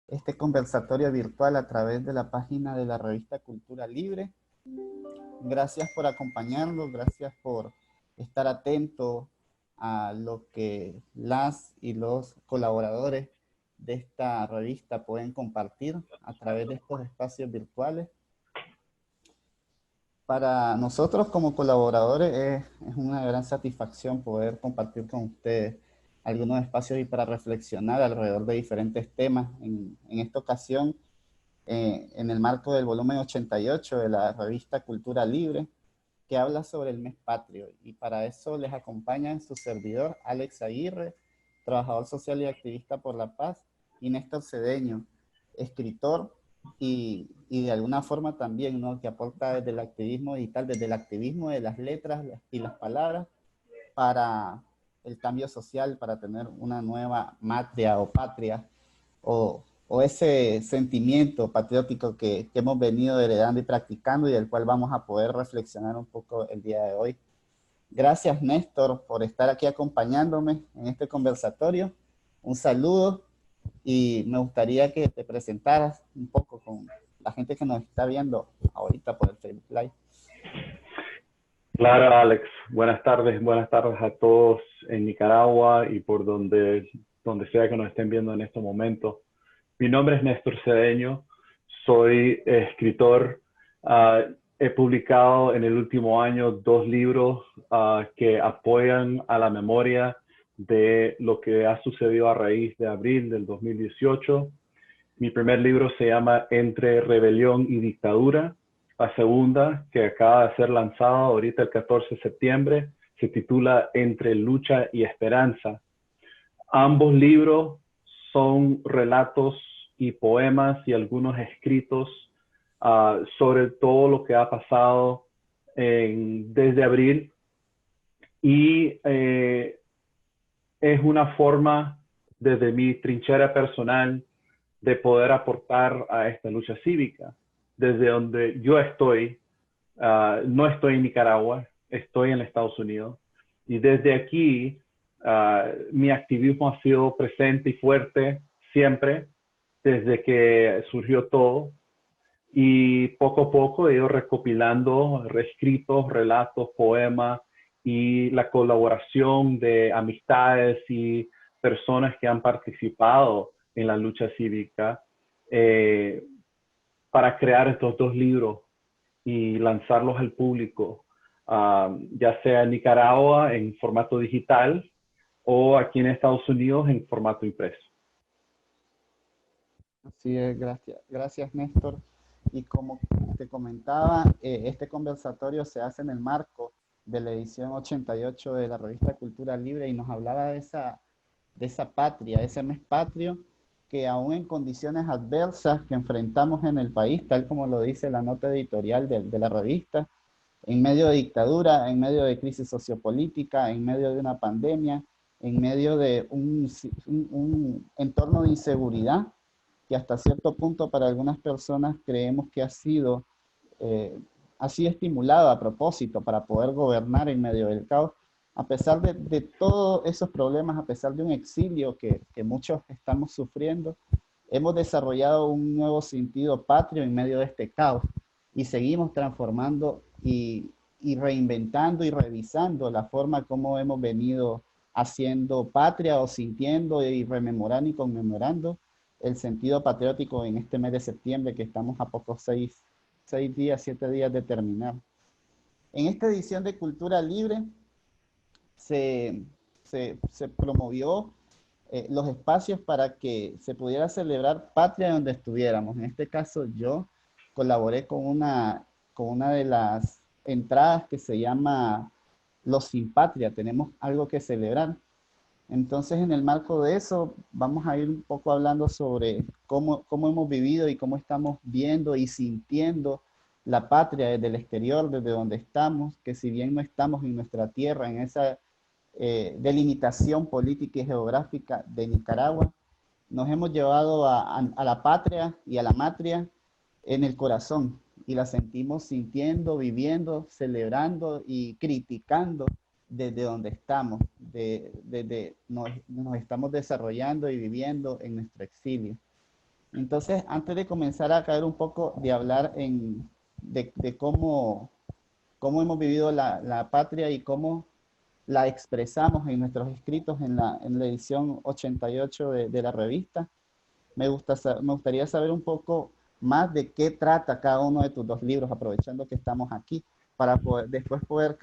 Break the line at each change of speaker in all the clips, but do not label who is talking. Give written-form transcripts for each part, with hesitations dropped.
este conversatorio virtual a través de la página de la revista Cultura Libre. Gracias por acompañarnos, gracias por estar atento a lo que las y los colaboradores de esta revista pueden compartir a través de estos espacios virtuales. Para nosotros como colaboradores es una gran satisfacción poder compartir con ustedes algunos espacios y para reflexionar alrededor de diferentes temas. En esta ocasión, en el marco del volumen 88 de la revista Cultura Libre, que habla sobre el mes patrio. Y para eso les acompañan su servidor, Alex Aguirre, trabajador social y activista por la paz, y Néstor Cedeño, escritor y de alguna forma también, ¿no?, que aporta desde el activismo digital, desde el activismo de las letras y las palabras para el cambio social, para tener una nueva matria o patria, o ese sentimiento patriótico que hemos venido heredando y practicando y del cual vamos a poder reflexionar un poco el día de hoy. Gracias, Néstor, por estar aquí acompañándome en este conversatorio. Un saludo y me gustaría que te presentaras un poco con la gente que nos está viendo ahorita por el Facebook Live.
Claro, Alex. Buenas tardes a todos en Nicaragua y por donde sea que nos estén viendo en este momento. Mi nombre es Néstor Cedeño, soy escritor. He publicado en el último año 2 libros que apoyan a la memoria de lo que ha sucedido a raíz de abril del 2018. Mi primer libro se llama Entre Rebelión y Dictadura. La segunda, que acaba de ser lanzada ahorita el 14 de septiembre, se titula Entre Lucha y Esperanza. Ambos libros son relatos y poemas y algunos escritos sobre todo lo que ha pasado desde abril. Y es una forma, desde mi trinchera personal, de poder aportar a esta lucha cívica. Desde donde yo estoy, no estoy en Nicaragua, estoy en Estados Unidos. Y desde aquí, mi activismo ha sido presente y fuerte siempre, desde que surgió todo. Y poco a poco he ido recopilando reescritos, relatos, poemas y la colaboración de amistades y personas que han participado en la lucha cívica para crear estos 2 libros y lanzarlos al público, ya sea en Nicaragua en formato digital o aquí en Estados Unidos en formato impreso.
Así es, gracias Néstor. Y como te comentaba, este conversatorio se hace en el marco de la edición 88 de la revista Cultura Libre y nos hablaba de esa patria, ese mes patrio que aún en condiciones adversas que enfrentamos en el país, tal como lo dice la nota editorial de la revista, en medio de dictadura, en medio de crisis sociopolítica, en medio de una pandemia, en medio de un entorno de inseguridad, que hasta cierto punto para algunas personas creemos que ha sido estimulado a propósito para poder gobernar en medio del caos. A pesar de todos esos problemas, a pesar de un exilio que muchos estamos sufriendo, hemos desarrollado un nuevo sentido patrio en medio de este caos y seguimos transformando y reinventando y revisando la forma como hemos venido haciendo patria o sintiendo y rememorando y conmemorando el sentido patriótico en este mes de septiembre que estamos a pocos 7 días de terminar. En esta edición de Cultura Libre se promovió los espacios para que se pudiera celebrar patria donde estuviéramos. En este caso yo colaboré con una de las entradas que se llama Los Sin Patria, tenemos algo que celebrar. Entonces, en el marco de eso, vamos a ir un poco hablando sobre cómo hemos vivido y cómo estamos viendo y sintiendo la patria desde el exterior, desde donde estamos, que si bien no estamos en nuestra tierra, en esa delimitación política y geográfica de Nicaragua, nos hemos llevado a la patria y a la matria en el corazón y la sentimos sintiendo, viviendo, celebrando y criticando desde donde estamos, nos estamos desarrollando y viviendo en nuestro exilio. Entonces, antes de comenzar a caer un poco de hablar de cómo hemos vivido la patria y cómo la expresamos en nuestros escritos en la edición 88 de la revista, me gustaría saber un poco más de qué trata cada uno de tus dos libros, aprovechando que estamos aquí, para después poder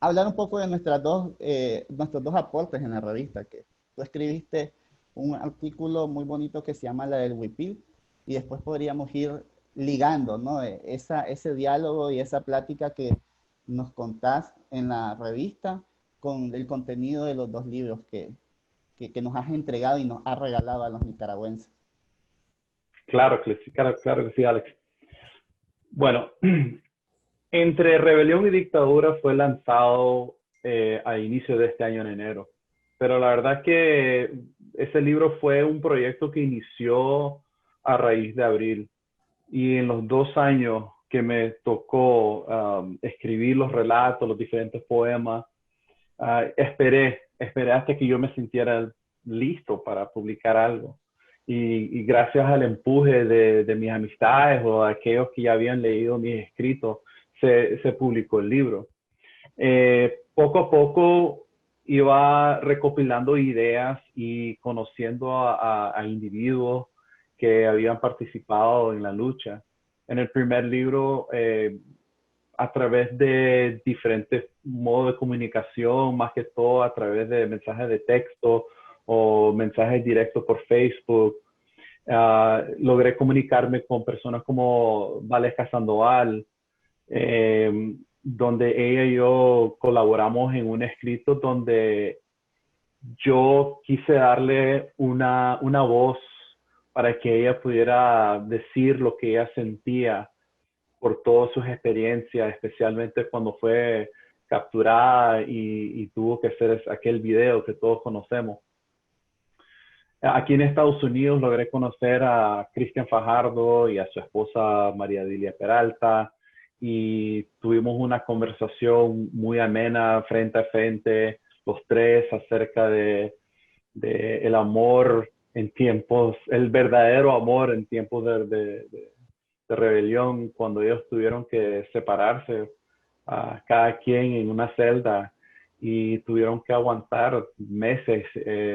hablar un poco de nuestros dos aportes en la revista, que tú escribiste un artículo muy bonito que se llama La del Huipil, y después podríamos ir ligando, ¿no? Ese diálogo y esa plática que nos contás en la revista con el contenido de los dos libros que nos has entregado y nos has regalado a los nicaragüenses.
Claro que sí, Alex. Bueno, Entre Rebelión y Dictadura fue lanzado a inicio de este año en enero, pero la verdad que ese libro fue un proyecto que inició a raíz de abril, y en los 2 años que me tocó escribir los relatos, los diferentes poemas, esperé hasta que yo me sintiera listo para publicar algo. Y gracias al empuje de mis amistades o de aquellos que ya habían leído mis escritos, se publicó el libro. Poco a poco iba recopilando ideas y conociendo a individuos que habían participado en la lucha. En el primer libro, a través de diferentes modos de comunicación, más que todo a través de mensajes de texto o mensajes directos por Facebook, logré comunicarme con personas como Valesca Sandoval, donde ella y yo colaboramos en un escrito donde yo quise darle una voz para que ella pudiera decir lo que ella sentía por todas sus experiencias, especialmente cuando fue capturada y tuvo que hacer aquel video que todos conocemos. Aquí en Estados Unidos logré conocer a Cristian Fajardo y a su esposa María Dilia Peralta, y tuvimos una conversación muy amena frente a frente, los tres, acerca de el amor en tiempos, el verdadero amor en tiempos de rebelión, cuando ellos tuvieron que separarse, cada quien en una celda, y tuvieron que aguantar meses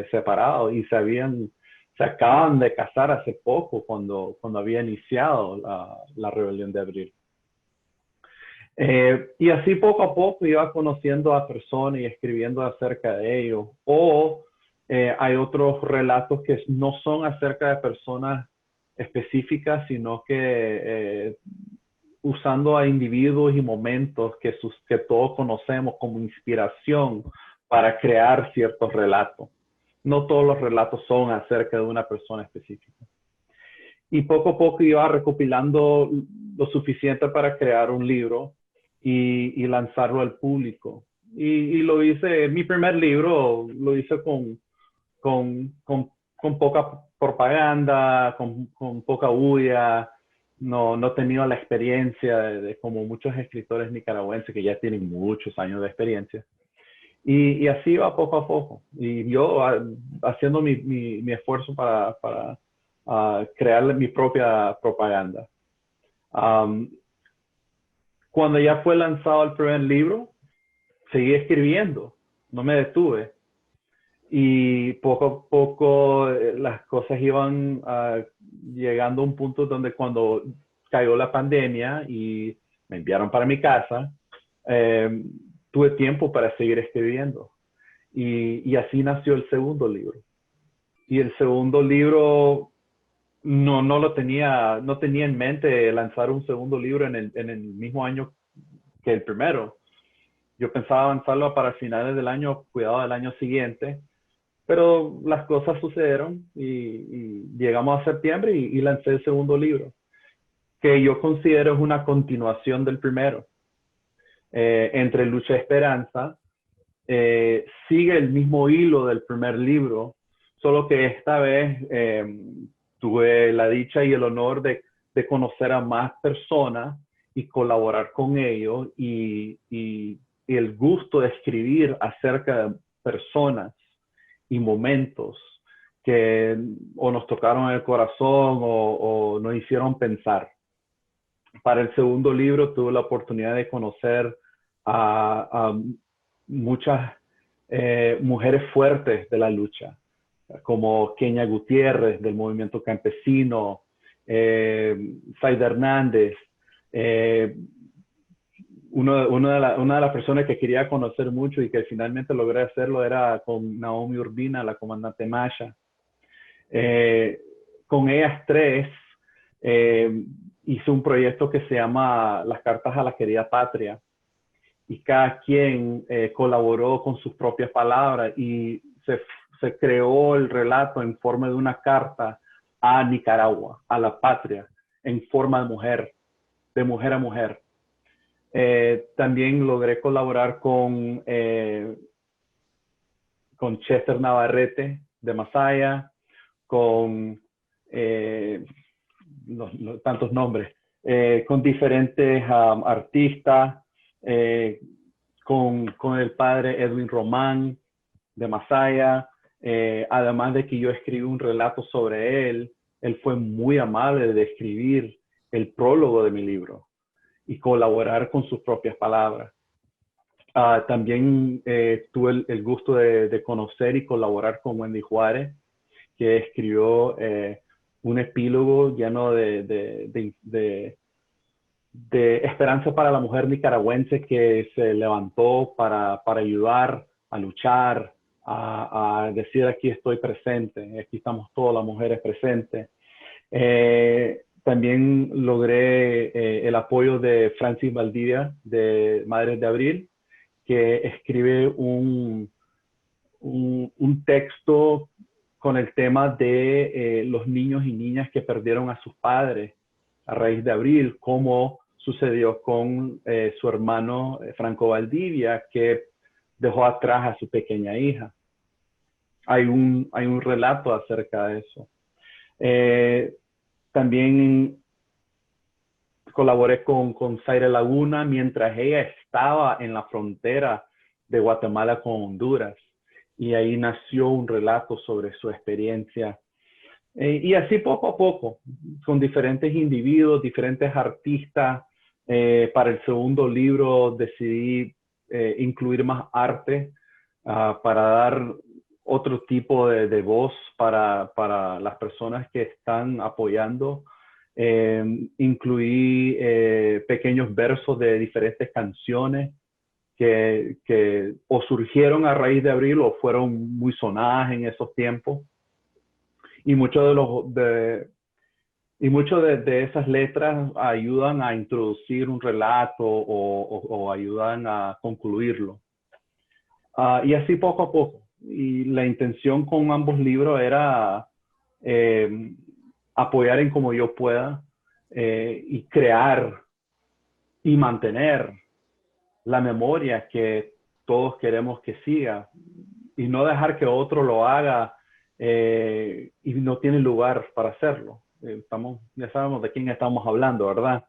separados, y se acaban de casar hace poco, cuando había iniciado la rebelión de abril. Y así poco a poco iba conociendo a personas y escribiendo acerca de ellos. O hay otros relatos que no son acerca de personas específicas, sino que usando a individuos y momentos que todos conocemos como inspiración para crear ciertos relatos. No todos los relatos son acerca de una persona específica. Y poco a poco iba recopilando lo suficiente para crear un libro y lanzarlo al público. Y lo hice, mi primer libro lo hice con poca propaganda, con poca bulla. No he tenido la experiencia de como muchos escritores nicaragüenses que ya tienen muchos años de experiencia. Y así va poco a poco. Y yo haciendo mi esfuerzo para crear mi propia propaganda. Cuando ya fue lanzado el primer libro, seguí escribiendo, no me detuve. Y poco a poco las cosas iban llegando a un punto donde, cuando cayó la pandemia y me enviaron para mi casa, tuve tiempo para seguir escribiendo. Y así nació el segundo libro. Y el segundo libro no tenía en mente lanzar un segundo libro en el mismo año que el primero. Yo pensaba avanzarlo para finales del año, cuidado del año siguiente, pero las cosas sucedieron y llegamos a septiembre y lancé el segundo libro, que yo considero es una continuación del primero. Entre Lucha y Esperanza, sigue el mismo hilo del primer libro, solo que esta vez tuve la dicha y el honor de conocer a más personas y colaborar con ellos, y el gusto de escribir acerca de personas y momentos que o nos tocaron el corazón o nos hicieron pensar. Para el segundo libro tuve la oportunidad de conocer a muchas mujeres fuertes de la lucha, como Kenia Gutiérrez del movimiento campesino, Zaida Hernández. Una de las personas que quería conocer mucho y que finalmente logré hacerlo era con Naomi Urbina, la comandante Masha. Con ellas tres hice un proyecto que se llama Las Cartas a la Querida Patria, y cada quien colaboró con sus propias palabras y se creó el relato en forma de una carta a Nicaragua, a la patria, en forma de mujer a mujer. También logré colaborar con Chester Navarrete de Masaya, con tantos nombres, con diferentes artistas, con el padre Edwin Román de Masaya, además de que yo escribí un relato sobre él. Él fue muy amable de escribir el prólogo de mi libro y colaborar con sus propias palabras. También tuve el gusto de conocer y colaborar con Wendy Juárez, que escribió un epílogo lleno de esperanza para la mujer nicaragüense que se levantó para ayudar a luchar, a decir aquí estoy presente, aquí estamos todas las mujeres presentes. También logré el apoyo de Francis Valdivia de Madres de Abril, que escribe un texto con el tema de los niños y niñas que perdieron a sus padres a raíz de Abril, como sucedió con su hermano Franco Valdivia, que dejó atrás a su pequeña hija. Hay un relato acerca de eso. También colaboré con Zaire Laguna mientras ella estaba en la frontera de Guatemala con Honduras. Y ahí nació un relato sobre su experiencia. Y así poco a poco, con diferentes individuos, diferentes artistas. Para el segundo libro decidí incluir más arte para dar otro tipo de voz para las personas que están apoyando. Incluí pequeños versos de diferentes canciones que o surgieron a raíz de Abril o fueron muy sonadas en esos tiempos. Y muchos de esas letras ayudan a introducir un relato o ayudan a concluirlo. Y así poco a poco. Y la intención con ambos libros era apoyar en como yo pueda y crear y mantener la memoria que todos queremos que siga y no dejar que otro lo haga y no tiene lugar para hacerlo. Ya sabemos de quién estamos hablando, ¿verdad?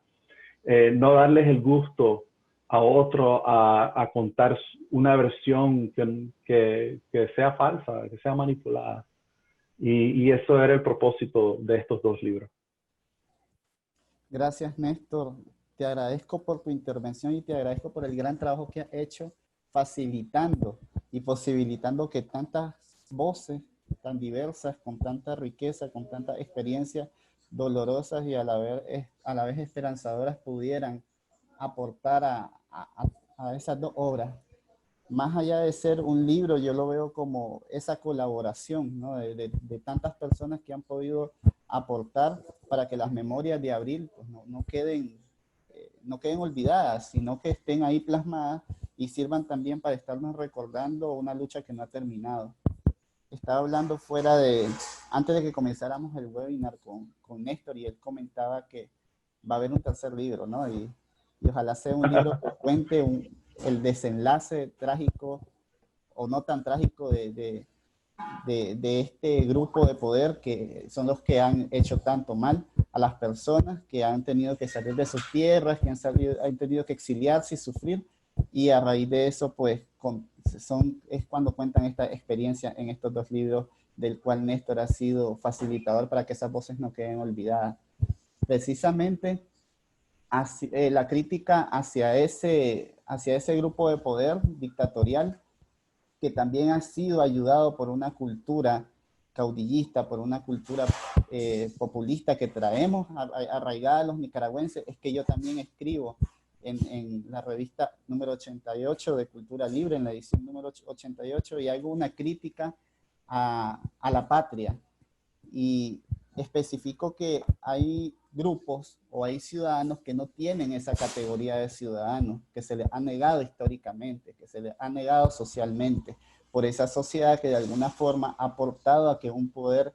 No darles el gusto a otro a contar una versión que sea falsa, que sea manipulada. Y eso era el propósito de estos dos libros.
Gracias, Néstor. Te agradezco por tu intervención y te agradezco por el gran trabajo que has hecho facilitando y posibilitando que tantas voces tan diversas, con tanta riqueza, con tanta experiencia, dolorosas y a la vez esperanzadoras pudieran aportar a esas dos obras. Más allá de ser un libro, yo lo veo como esa colaboración, ¿no? de tantas personas que han podido aportar para que las memorias de Abril pues, no queden olvidadas, sino que estén ahí plasmadas y sirvan también para estarnos recordando una lucha que no ha terminado. Estaba hablando antes de que comenzáramos el webinar con Néstor, y él comentaba que va a haber un tercer libro, ¿no? Y ojalá sea un libro que cuente el desenlace trágico o no tan trágico de este grupo de poder que son los que han hecho tanto mal a las personas, que han tenido que salir de sus tierras, que han tenido que exiliarse y sufrir y a raíz de eso, pues, es cuando cuentan esta experiencia en estos dos libros, del cual Néstor ha sido facilitador para que esas voces no queden olvidadas. Precisamente, la crítica hacia ese grupo de poder dictatorial, que también ha sido ayudado por una cultura caudillista, por una cultura populista que traemos arraigada a los nicaragüenses, es que yo también escribo en la revista número 88 de Cultura Libre, en la edición número 88, y hago una crítica a la patria. Y especifico que hay grupos o hay ciudadanos que no tienen esa categoría de ciudadanos, que se les ha negado históricamente, que se les ha negado socialmente, por esa sociedad que de alguna forma ha aportado a que un poder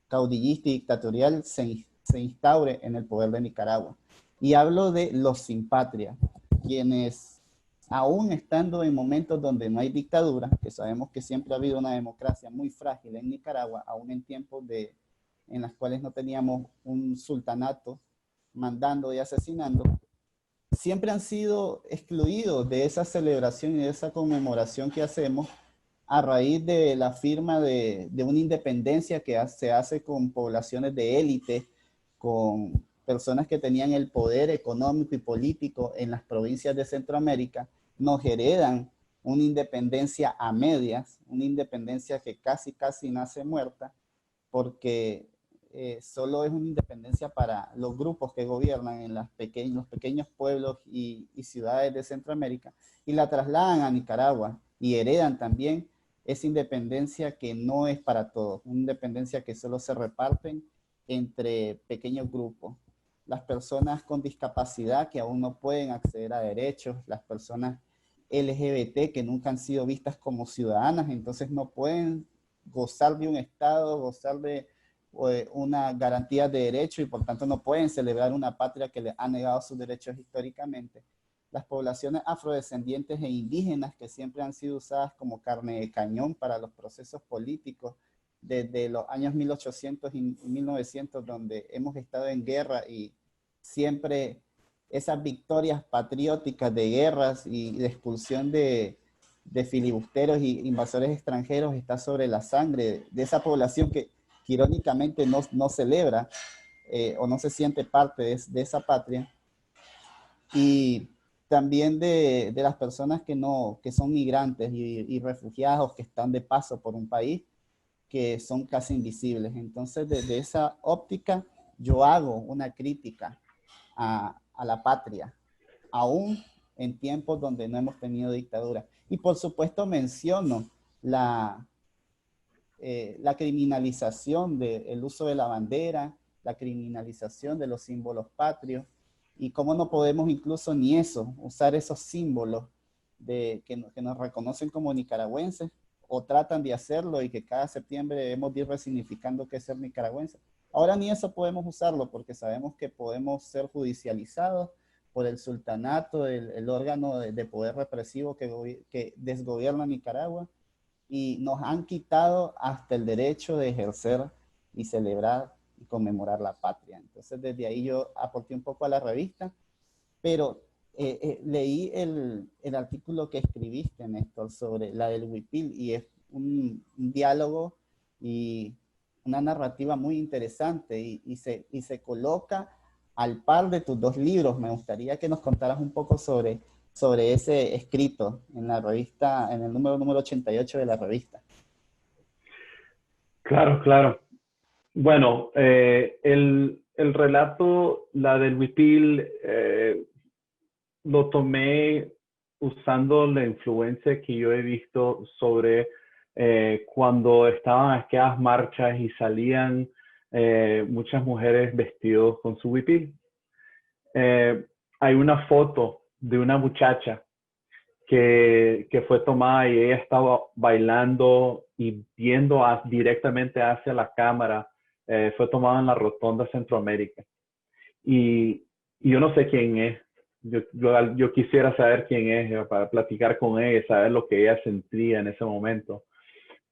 caudillista y dictatorial se instaure en el poder de Nicaragua. Y hablo de los sin patria, quienes aún estando en momentos donde no hay dictadura, que sabemos que siempre ha habido una democracia muy frágil en Nicaragua, aún en tiempos en las cuales no teníamos un sultanato mandando y asesinando, siempre han sido excluidos de esa celebración y de esa conmemoración que hacemos a raíz de la firma de una independencia que se hace con poblaciones de élite, con personas que tenían el poder económico y político en las provincias de Centroamérica. Nos heredan una independencia a medias, una independencia que casi nace muerta, porque solo es una independencia para los grupos que gobiernan en los pequeños pueblos y ciudades de Centroamérica, y la trasladan a Nicaragua y heredan también esa independencia que no es para todos, una independencia que solo se reparten entre pequeños grupos. Las personas con discapacidad que aún no pueden acceder a derechos, las personas LGBT que nunca han sido vistas como ciudadanas, entonces no pueden gozar de un Estado, gozar de una garantía de derecho, y por tanto no pueden celebrar una patria que les ha negado sus derechos históricamente. Las poblaciones afrodescendientes e indígenas, que siempre han sido usadas como carne de cañón para los procesos políticos desde los años 1800 y 1900, donde hemos estado en guerra, y siempre esas victorias patrióticas de guerras y de expulsión de filibusteros y invasores extranjeros está sobre la sangre de esa población que irónicamente no celebra o no se siente parte de esa patria. Y también de las personas que son migrantes y refugiados que están de paso por un país, que son casi invisibles. Entonces, desde esa óptica, yo hago una crítica a la patria, aún en tiempos donde no hemos tenido dictadura. Y por supuesto menciono la criminalización del uso de la bandera, la criminalización de los símbolos patrios, y cómo no podemos incluso ni eso, usar esos símbolos que nos reconocen como nicaragüenses, o tratan de hacerlo, y que cada septiembre debemos ir resignificando qué es ser nicaragüense. Ahora ni eso podemos usarlo, porque sabemos que podemos ser judicializados por el sultanato, el órgano de poder represivo que desgobierna Nicaragua, y nos han quitado hasta el derecho de ejercer y celebrar y conmemorar la patria. Entonces, desde ahí yo aporté un poco a la revista, pero leí el artículo que escribiste, Néstor, sobre la del huipil, y es un diálogo y una narrativa muy interesante, y se coloca al par de tus dos libros. Me gustaría que nos contaras un poco sobre ese escrito en la revista, en el número 88 de la revista.
Claro, claro. Bueno, el relato, la del huipil, lo tomé usando la influencia que yo he visto sobre cuando estaban aquellas marchas y salían muchas mujeres vestidos con su huipil. Hay una foto de una muchacha que fue tomada, y ella estaba bailando y viendo directamente hacia la cámara. Fue tomada en la Rotonda Centroamérica. Y yo no sé quién es. Yo quisiera saber quién es para platicar con ella, saber lo que ella sentía en ese momento.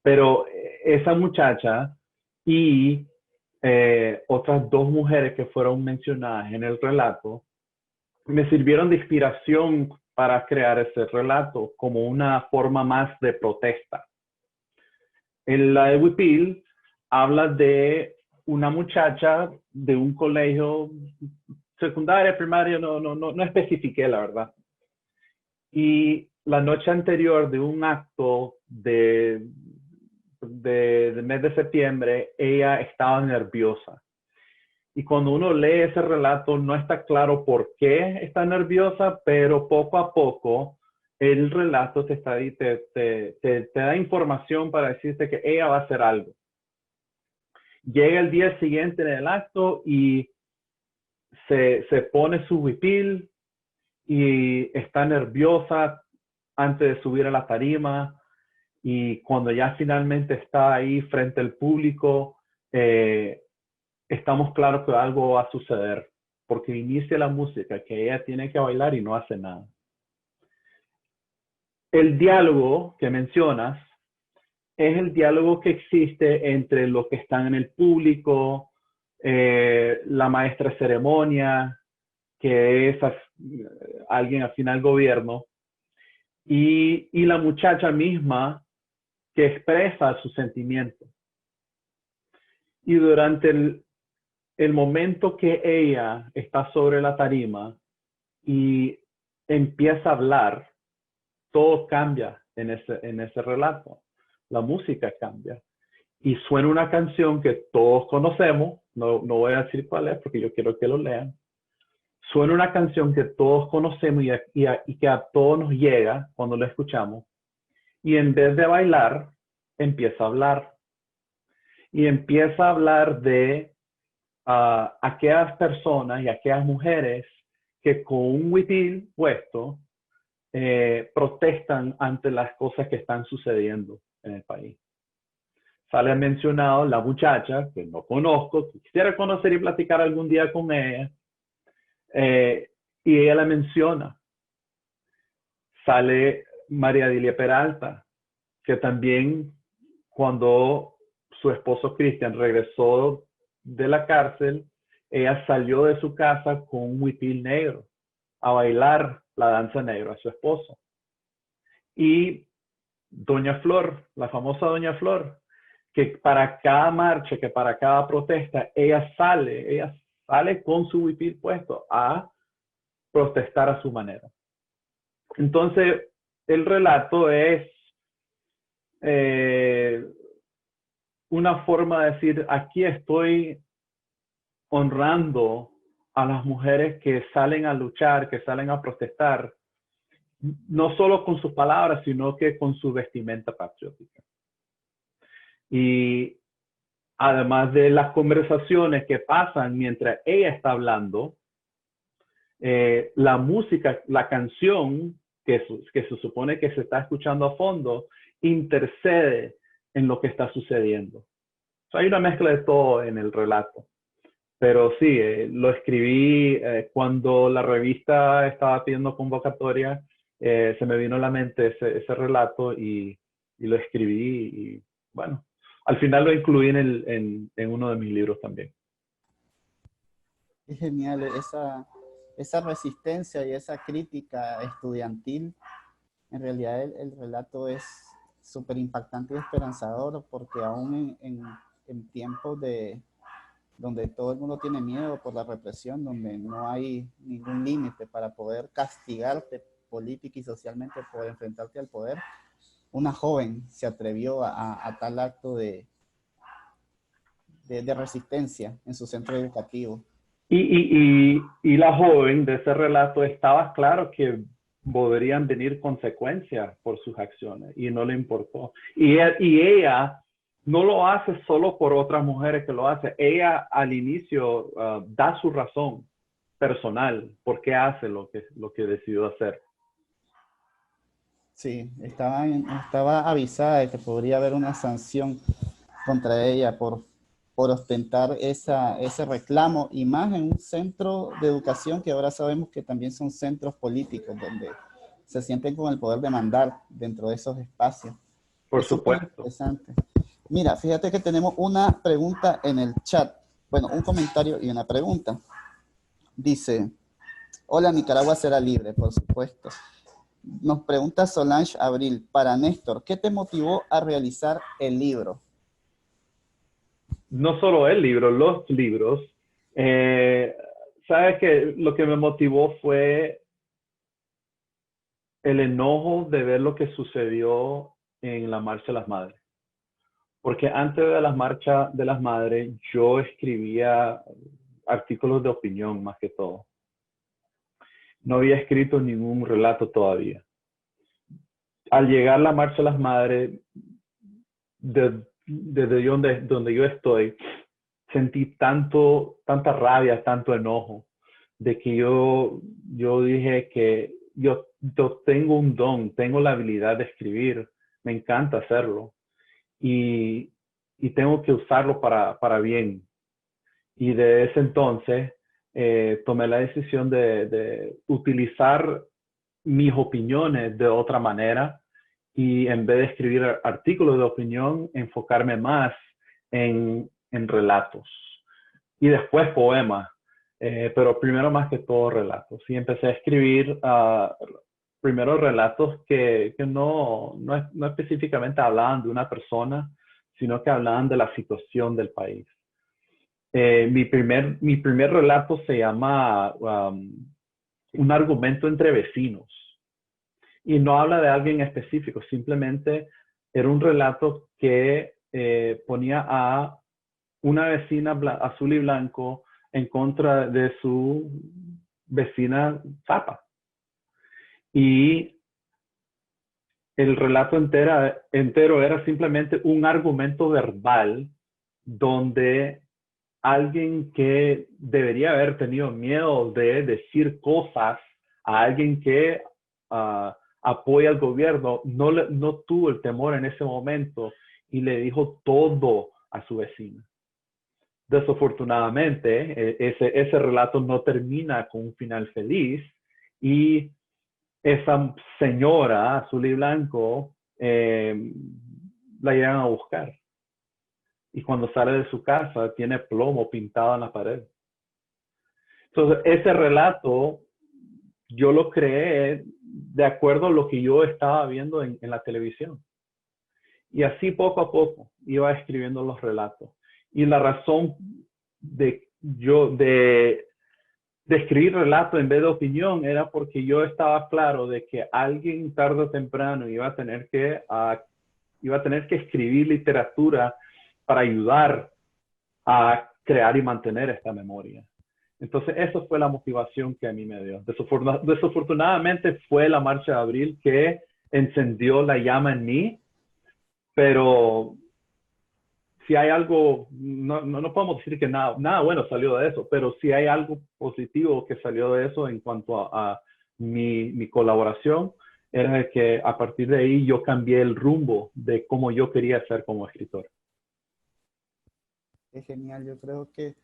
Pero esa muchacha y otras dos mujeres que fueron mencionadas en el relato me sirvieron de inspiración para crear ese relato como una forma más de protesta. En la de Huipil habla de una muchacha de un colegio secundaria, primaria, no especifiqué la verdad. Y la noche anterior de un acto del mes de septiembre, ella estaba nerviosa. Y cuando uno lee ese relato, no está claro por qué está nerviosa, pero poco a poco el relato te da información para decirte que ella va a hacer algo. Llega el día siguiente en el acto y se pone su huipil y está nerviosa antes de subir a la tarima. Y cuando ya finalmente está ahí frente al público, estamos claros que algo va a suceder, porque inicia la música, que ella tiene que bailar y no hace nada. El diálogo que mencionas es el diálogo que existe entre los que están en el público, la maestra de ceremonia, que es alguien afín al gobierno, y la muchacha misma que expresa sus sentimientos. Y durante el momento que ella está sobre la tarima y empieza a hablar, todo cambia en ese relato. La música cambia. Y suena una canción que todos conocemos, no voy a decir cuál es porque yo quiero que lo lean. Suena una canción que todos conocemos y que a todos nos llega cuando la escuchamos. Y en vez de bailar, empieza a hablar. Y empieza a hablar de aquellas personas y aquellas mujeres que con un huipil puesto protestan ante las cosas que están sucediendo en el país. Sale mencionado la muchacha, que no conozco, que quisiera conocer y platicar algún día con ella, y ella la menciona. Sale María Dilia Peralta, que también cuando su esposo Cristian regresó de la cárcel, ella salió de su casa con un huipil negro a bailar la danza negra a su esposo. Y Doña Flor, la famosa Doña Flor, que para cada marcha, que para cada protesta, ella sale con su huipil puesto a protestar a su manera. Entonces, el relato es una forma de decir, aquí estoy honrando a las mujeres que salen a luchar, que salen a protestar, no solo con sus palabras, sino que con su vestimenta patriótica. Y además de las conversaciones que pasan mientras ella está hablando, la música, la canción que se supone que se está escuchando a fondo, intercede en lo que está sucediendo. O sea, hay una mezcla de todo en el relato. Pero sí, lo escribí cuando la revista estaba pidiendo convocatoria, se me vino a la mente ese relato y lo escribí y bueno, al final lo incluí en uno de mis libros también.
Es genial esa resistencia y esa crítica estudiantil. En realidad el relato es súper impactante y esperanzador porque aún en tiempos donde todo el mundo tiene miedo por la represión, donde no hay ningún límite para poder castigarte política y socialmente por enfrentarte al poder, una joven se atrevió a tal acto de resistencia en su centro educativo.
Y la joven de ese relato estaba claro que podrían venir consecuencias por sus acciones y no le importó. Y ella no lo hace solo por otras mujeres que lo hacen. Ella al inicio da su razón personal por qué hace lo que decidió hacer.
Sí, estaba avisada de que podría haber una sanción contra ella por ostentar ese reclamo, y más en un centro de educación que ahora sabemos que también son centros políticos, donde se sienten con el poder de mandar dentro de esos espacios.
Por supuesto.
Interesante. Mira, fíjate que tenemos una pregunta en el chat. Bueno, un comentario y una pregunta. Dice, hola, Nicaragua será libre, por supuesto. Nos pregunta Solange Abril, para Néstor, ¿qué te motivó a realizar el libro?
No solo el libro, los libros. Eh, Sabes que lo que me motivó fue el enojo de ver lo que sucedió en la Marcha de las Madres. Porque antes de la Marcha de las Madres, yo escribía artículos de opinión más que todo. No había escrito ningún relato todavía. Al llegar la Marcha de las Madres, desde donde yo estoy, sentí tanta rabia, tanto enojo, de que yo dije que yo tengo un don, tengo la habilidad de escribir, me encanta hacerlo y, y tengo que usarlo para bien. Y de ese entonces tomé la decisión de utilizar mis opiniones de otra manera y en vez de escribir artículos de opinión, enfocarme más en relatos y después poemas, pero primero más que todo relatos. Y empecé a escribir primero relatos que no específicamente hablaban de una persona, sino que hablaban de la situación del país. Mi primer relato se llama Un argumento entre vecinos. Y no habla de alguien específico, simplemente era un relato que ponía a una vecina azul y blanco en contra de su vecina zapa. Y el relato entero era simplemente un argumento verbal donde alguien que debería haber tenido miedo de decir cosas a alguien que apoya al gobierno, no tuvo el temor en ese momento y le dijo todo a su vecina. Desafortunadamente, ese relato no termina con un final feliz y esa señora azul y blanco la llegan a buscar. Y cuando sale de su casa tiene plomo pintado en la pared. Entonces, ese relato yo lo creé de acuerdo a lo que yo estaba viendo en la televisión. Y así poco a poco iba escribiendo los relatos. Y la razón de escribir relato en vez de opinión era porque yo estaba claro de que alguien tarde o temprano iba a tener que escribir literatura para ayudar a crear y mantener esta memoria. Entonces, eso fue la motivación que a mí me dio. Desafortunadamente fue la Marcha de Abril que encendió la llama en mí, pero si hay algo, no podemos decir que nada bueno salió de eso, pero si hay algo positivo que salió de eso en cuanto a mi colaboración, era que a partir de ahí yo cambié el rumbo de cómo yo quería ser como escritor.
Es genial, yo creo que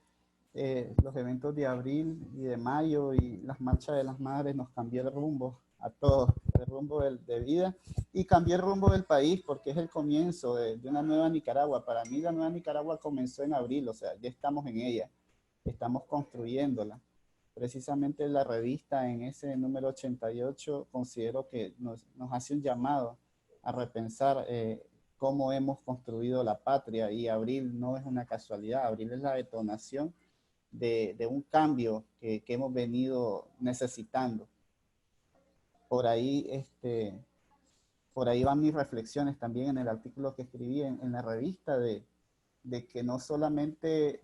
los eventos de abril y de mayo y las marchas de las madres nos cambió el rumbo a todos, el rumbo de vida y cambió el rumbo del país porque es el comienzo de una nueva Nicaragua. Para mí la nueva Nicaragua comenzó en abril, o sea, ya estamos en ella, estamos construyéndola. Precisamente la revista en ese número 88 considero que nos hace un llamado a repensar cómo hemos construido la patria y abril no es una casualidad, abril es la detonación de un cambio que hemos venido necesitando. Por ahí, por ahí van mis reflexiones también en el artículo que escribí en la revista de que no solamente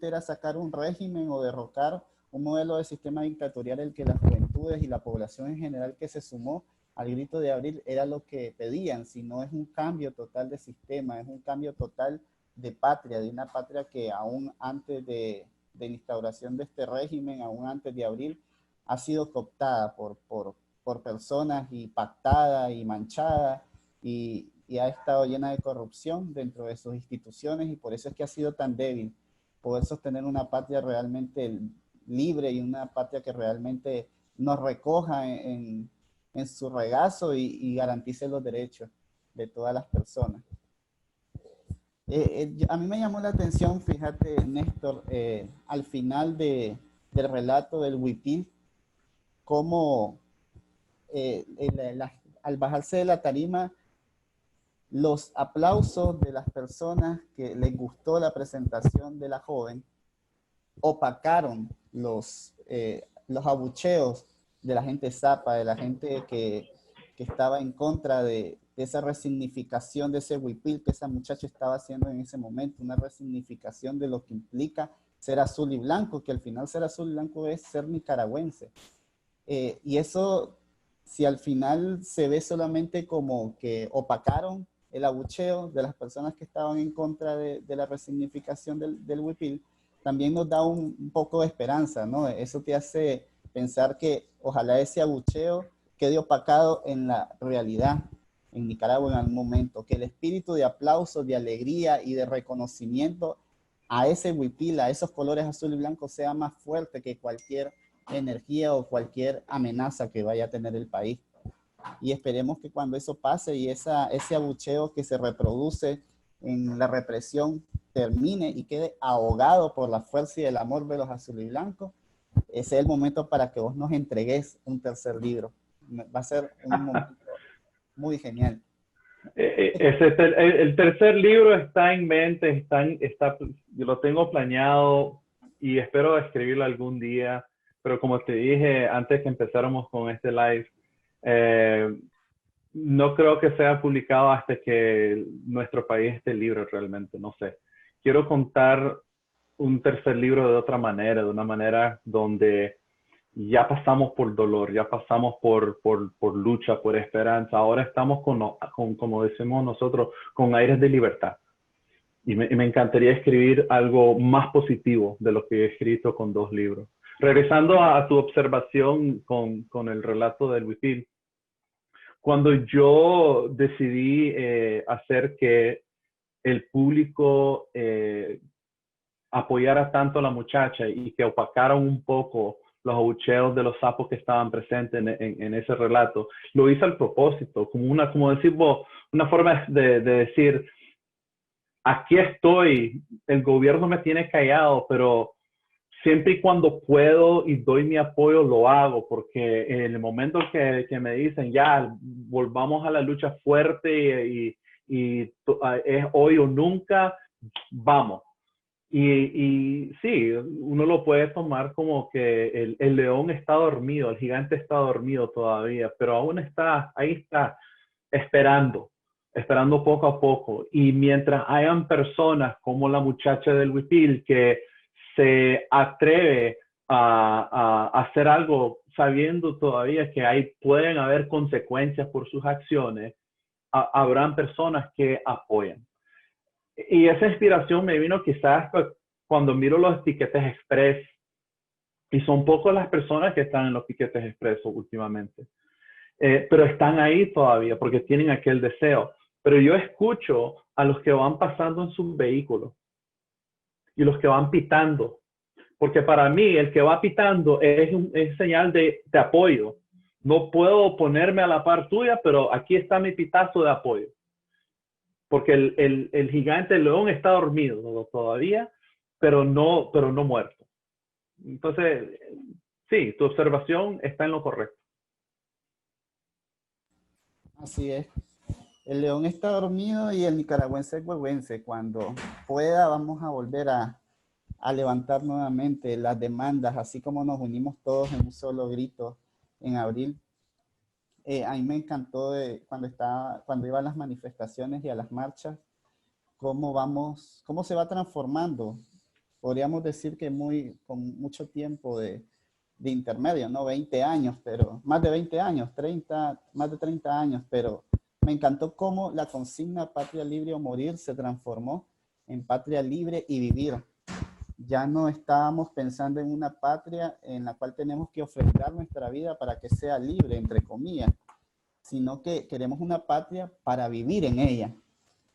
era sacar un régimen o derrocar un modelo de sistema dictatorial el que las juventudes y la población en general que se sumó al grito de abril era lo que pedían, sino es un cambio total de sistema, es un cambio total de patria, de una patria que aún antes de la instauración de este régimen, aún antes de abril, ha sido cooptada por personas y pactada y manchada y ha estado llena de corrupción dentro de sus instituciones y por eso es que ha sido tan débil poder sostener una patria realmente libre y una patria que realmente nos recoja en su regazo y garantice los derechos de todas las personas. A mí me llamó la atención, fíjate, Néstor, al final del relato del Huipil, cómo al bajarse de la tarima, los aplausos de las personas que les gustó la presentación de la joven opacaron los abucheos de la gente zapa, de la gente que estaba en contra de esa resignificación de ese huipil que esa muchacha estaba haciendo en ese momento, una resignificación de lo que implica ser azul y blanco, que al final ser azul y blanco es ser nicaragüense. Y eso, si al final se ve solamente como que opacaron el abucheo de las personas que estaban en contra de la resignificación del huipil, también nos da un poco de esperanza, ¿no? Eso te hace pensar que ojalá ese abucheo quede opacado en la realidad en Nicaragua en algún momento, que el espíritu de aplauso, de alegría y de reconocimiento a ese huipil, a esos colores azul y blanco sea más fuerte que cualquier energía o cualquier amenaza que vaya a tener el país. Y esperemos que cuando eso pase y ese abucheo que se reproduce en la represión termine y quede ahogado por la fuerza y el amor de los azul y blancos, ese es el momento para que vos nos entregues un tercer libro. Va a ser un momento muy genial.
El tercer libro está en mente, yo lo tengo planeado y espero escribirlo algún día, pero como te dije antes que empezáramos con este live, no creo que sea publicado hasta que nuestro país esté libre realmente, no sé. Quiero contar un tercer libro de otra manera, de una manera donde ya pasamos por dolor, ya pasamos por lucha, por esperanza. Ahora estamos como decimos nosotros, con aires de libertad. Y me encantaría escribir algo más positivo de lo que he escrito con 2 libros. Regresando a tu observación con el relato del huipil, cuando yo decidí hacer que el público apoyara tanto a la muchacha y que opacaran un poco los abucheos de los sapos que estaban presentes en ese relato, lo hice al propósito, como decir vos, una forma de decir, aquí estoy, el gobierno me tiene callado, pero siempre y cuando puedo y doy mi apoyo, lo hago, porque en el momento que me dicen, ya, volvamos a la lucha fuerte y es hoy o nunca, vamos. Y sí, uno lo puede tomar como que el león está dormido, el gigante está dormido todavía, pero aún está, ahí está, esperando poco a poco. Y mientras hayan personas como la muchacha del huipil que se atreve a hacer algo sabiendo todavía que pueden haber consecuencias por sus acciones, habrán personas que apoyan. Y esa inspiración me vino quizás cuando miro los piquetes express, y son pocas las personas que están en los piquetes express últimamente, pero están ahí todavía porque tienen aquel deseo. Pero yo escucho a los que van pasando en sus vehículos y los que van pitando, porque para mí el que va pitando es señal de apoyo. No puedo ponerme a la par tuya, pero aquí está mi pitazo de apoyo. Porque el gigante, el león, está dormido todavía, pero no muerto. Entonces, sí, tu observación está en lo correcto.
Así es. El león está dormido y el nicaragüense es huehuense. Cuando pueda, vamos a volver a levantar nuevamente las demandas, así como nos unimos todos en un solo grito en abril. A mí me encantó cuando iba a las manifestaciones y a las marchas, cómo se va transformando. Podríamos decir que con mucho tiempo de intermedio, ¿no? 20 años, pero más de 20 años, más de 30 años, pero me encantó cómo la consigna patria libre o morir se transformó en patria libre y vivir. Ya no estábamos pensando en una patria en la cual tenemos que ofrendar nuestra vida para que sea libre, entre comillas, sino que queremos una patria para vivir en ella.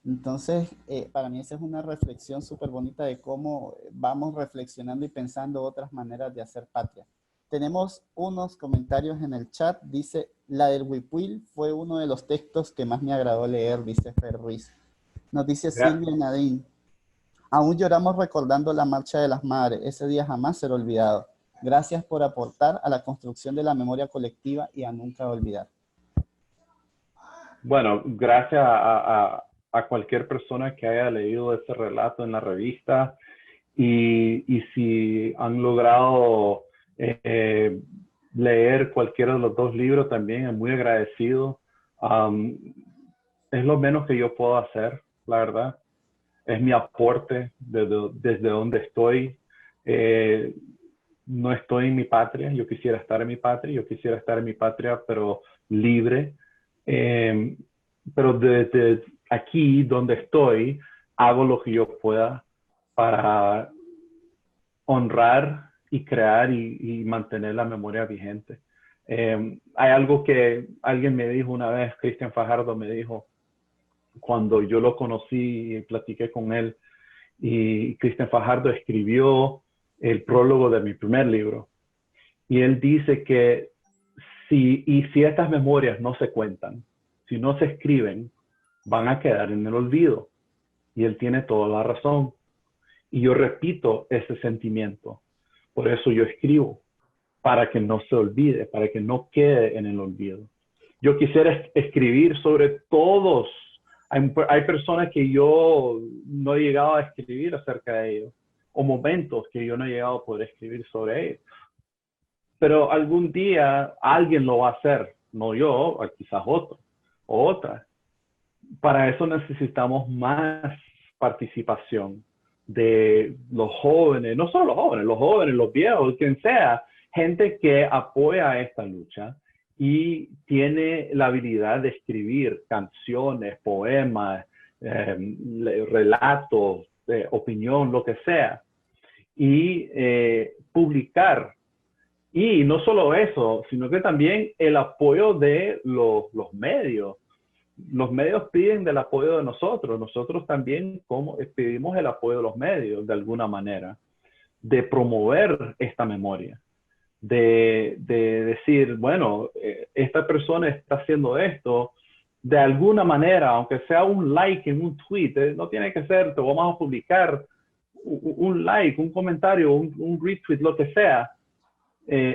Entonces, para mí esa es una reflexión súper bonita de cómo vamos reflexionando y pensando otras maneras de hacer patria. Tenemos unos comentarios en el chat. Dice, la del huipil fue uno de los textos que más me agradó leer, dice Fer Ruiz. Nos dice Silvia Nadine, aún lloramos recordando la marcha de las madres. Ese día jamás será olvidado. Gracias por aportar a la construcción de la memoria colectiva y a nunca olvidar.
Bueno, gracias a cualquier persona que haya leído ese relato en la revista y si han logrado leer cualquiera de los dos libros también, es muy agradecido. Es lo menos que yo puedo hacer, la verdad. Es mi aporte desde donde estoy. No estoy en mi patria, yo quisiera estar en mi patria, pero libre. Pero desde aquí donde estoy, hago lo que yo pueda para honrar y crear y mantener la memoria vigente. Hay algo que alguien me dijo una vez, Cristian Fajardo me dijo, cuando yo lo conocí y platiqué con él, y Cristian Fajardo escribió el prólogo de mi primer libro. Y él dice que si estas memorias no se cuentan, si no se escriben, van a quedar en el olvido. Y él tiene toda la razón. Y yo repito ese sentimiento. Por eso yo escribo, para que no se olvide, para que no quede en el olvido. Yo quisiera escribir sobre todos. Hay personas que yo no he llegado a escribir acerca de ellos, o momentos que yo no he llegado a poder escribir sobre ellos. Pero algún día alguien lo va a hacer, no yo, o quizás otro o otra. Para eso necesitamos más participación de los jóvenes, no solo los jóvenes, los viejos, quien sea, gente que apoya esta lucha y tiene la habilidad de escribir canciones, poemas, relatos, opinión, lo que sea, y publicar. Y no solo eso, sino que también el apoyo de los medios. Los medios piden del apoyo de nosotros. Nosotros también pedimos el apoyo de los medios de alguna manera, de promover esta memoria, de decir, bueno, esta persona está haciendo esto de alguna manera, aunque sea un like en un tweet, no tiene que ser, te vamos a publicar un like, un comentario, un retweet, lo que sea,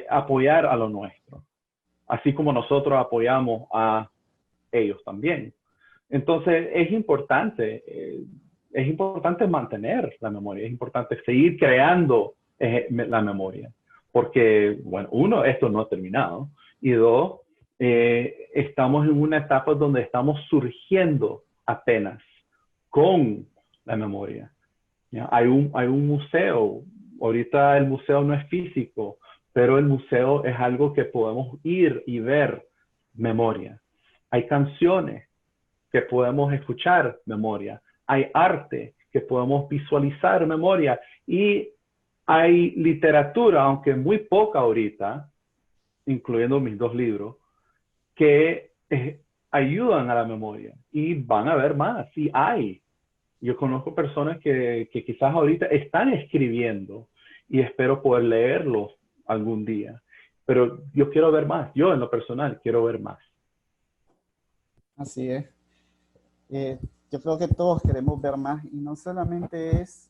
apoyar a lo nuestro, así como nosotros apoyamos a ellos también. Entonces es importante mantener la memoria, es importante seguir creando la memoria, porque, bueno, uno, esto no ha terminado, y dos, estamos en una etapa donde estamos surgiendo apenas con la memoria. ¿Ya? Hay un museo, ahorita el museo no es físico, pero el museo es algo que podemos ir y ver memoria. Hay canciones que podemos escuchar memoria. Hay arte que podemos visualizar memoria. Y hay literatura, aunque muy poca ahorita, incluyendo mis dos libros, que ayudan a la memoria. Y van a haber más, y hay. Yo conozco personas que quizás ahorita están escribiendo y espero poder leerlos algún día. Pero yo quiero ver más. Yo, en lo personal, quiero ver más.
Así es. Eh, yo creo que todos queremos ver más y no solamente es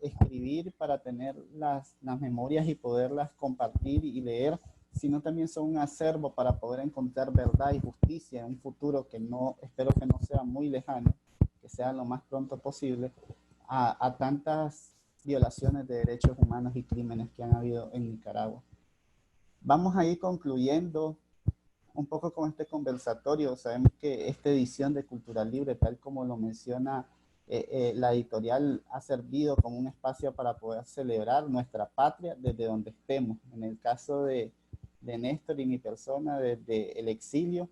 escribir para tener las memorias y poderlas compartir y leer, sino también son un acervo para poder encontrar verdad y justicia en un futuro que no, espero que no sea muy lejano, que sea lo más pronto posible, a tantas violaciones de derechos humanos y crímenes que han habido en Nicaragua. Vamos a ir concluyendo un poco con este conversatorio. Sabemos que esta edición de Cultura Libre, tal como lo menciona la editorial, ha servido como un espacio para poder celebrar nuestra patria desde donde estemos. En el caso de Néstor y mi persona, desde el exilio,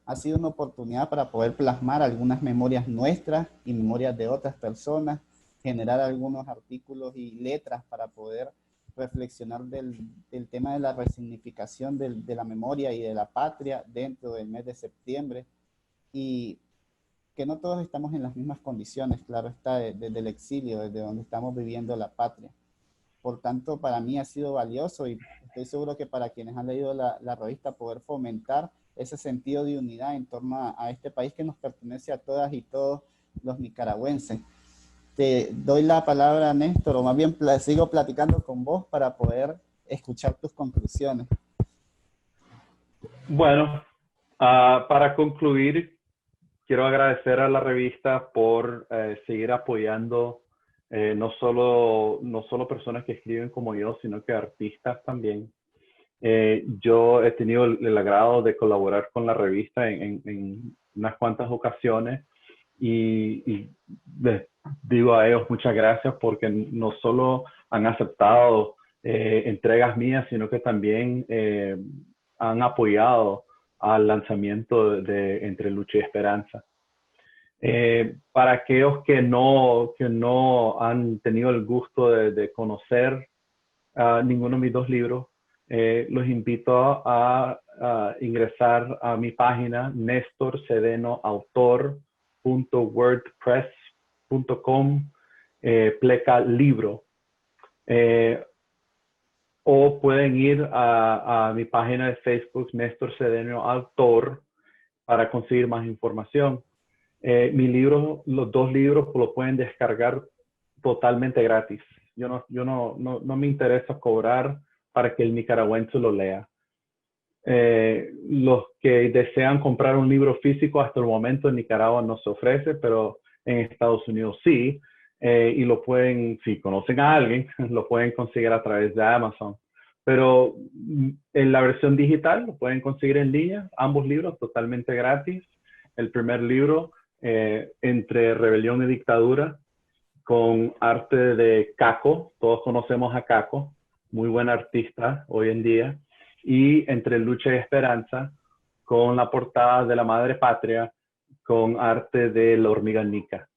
ha sido una oportunidad para poder plasmar algunas memorias nuestras y memorias de otras personas, generar algunos artículos y letras para poder reflexionar del tema de la resignificación de la memoria y de la patria dentro del mes de septiembre, y que no todos estamos en las mismas condiciones, claro está, desde el exilio, desde donde estamos viviendo la patria. Por tanto, para mí ha sido valioso y estoy seguro que para quienes han leído la revista, poder fomentar ese sentido de unidad en torno a este país que nos pertenece a todas y todos los nicaragüenses. te doy la palabra, Néstor, o más bien sigo platicando con vos para poder escuchar tus conclusiones.
Bueno, para concluir, quiero agradecer a la revista por seguir apoyando no solo personas que escriben como yo, sino que artistas también. Yo he tenido el agrado de colaborar con la revista en unas cuantas ocasiones y les digo a ellos muchas gracias porque no solo han aceptado entregas mías, sino que también han apoyado al lanzamiento de Entre Lucha y Esperanza. Para aquellos que no han tenido el gusto de conocer ninguno de mis dos libros, los invito a ingresar a mi página nestorcedenoautor.wordpress.com pleca libro. O pueden ir a mi página de Facebook, Néstor Cedeno Autor, para conseguir más información. Mi libro, los dos libros los pueden descargar totalmente gratis. No me interesa cobrar para que el nicaragüense lo lea. Los que desean comprar un libro físico, hasta el momento en Nicaragua no se ofrece, pero en Estados Unidos sí. Y lo pueden, si conocen a alguien, lo pueden conseguir a través de Amazon. Pero en la versión digital lo pueden conseguir en línea, ambos libros totalmente gratis. El primer libro, Entre Rebelión y Dictadura, con arte de Caco, todos conocemos a Caco, muy buen artista hoy en día, y Entre Lucha y Esperanza, con la portada de la Madre Patria, con arte de la hormiga Nica.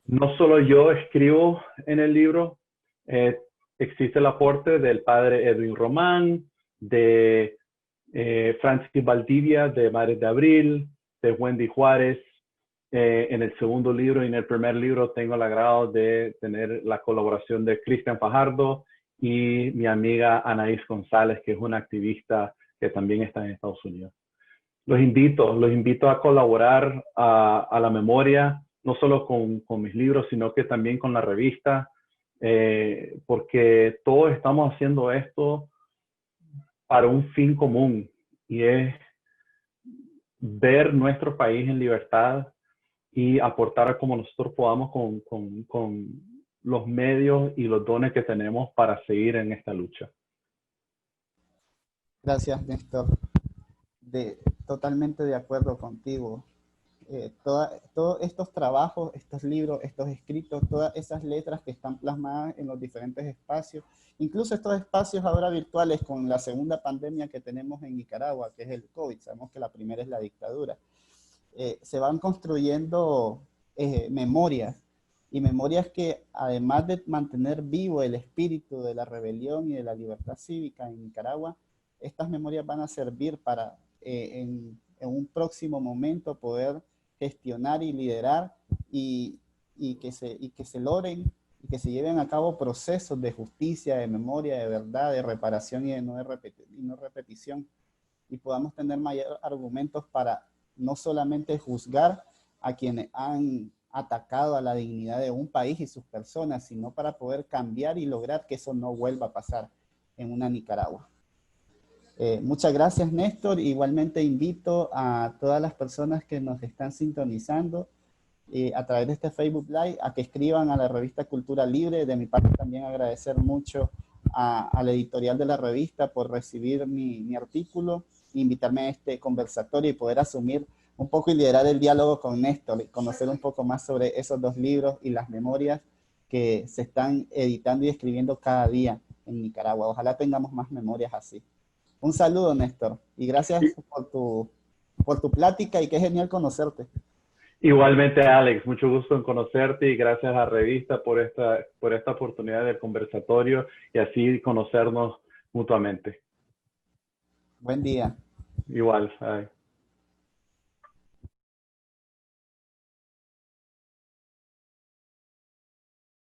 No solo yo escribo en el libro, existe el aporte del padre Edwin Román, de Francis Valdivia, de Madres de Abril, de Wendy Juárez. En el segundo libro y en el primer libro tengo el agrado de tener la colaboración de Cristian Fajardo y mi amiga Anaís González, que es una activista que también está en Estados Unidos. Los invito a colaborar a la memoria, no solo con mis libros, sino que también con la revista, porque todos estamos haciendo esto para un fin común, y es ver nuestro país en libertad y aportar como nosotros podamos con los medios y los dones que tenemos para seguir en esta lucha.
Gracias, Néstor. Totalmente de acuerdo contigo. Todos estos trabajos, estos libros, estos escritos, todas esas letras que están plasmadas en los diferentes espacios, incluso estos espacios ahora virtuales con la segunda pandemia que tenemos en Nicaragua, que es el COVID, sabemos que la primera es la dictadura, se van construyendo memorias, y memorias que además de mantener vivo el espíritu de la rebelión y de la libertad cívica en Nicaragua, estas memorias van a servir para en un próximo momento poder gestionar y liderar y que se logren y que se lleven a cabo procesos de justicia, de memoria, de verdad, de reparación y de no repetición, y podamos tener mayores argumentos para no solamente juzgar a quienes han atacado a la dignidad de un país y sus personas, sino para poder cambiar y lograr que eso no vuelva a pasar en una Nicaragua. Muchas gracias, Néstor. Igualmente invito a todas las personas que nos están sintonizando a través de este Facebook Live a que escriban a la revista Cultura Libre. De mi parte también agradecer mucho a la editorial de la revista por recibir mi artículo, invitarme a este conversatorio y poder asumir un poco y liderar el diálogo con Néstor y conocer un poco más sobre esos dos libros y las memorias que se están editando y escribiendo cada día en Nicaragua. Ojalá tengamos más memorias así. Un saludo, Néstor, y gracias por tu plática, y qué genial conocerte.
Igualmente, Alex, mucho gusto en conocerte, y gracias a la revista por esta oportunidad del conversatorio y así conocernos mutuamente.
Buen día.
Igual. Bye.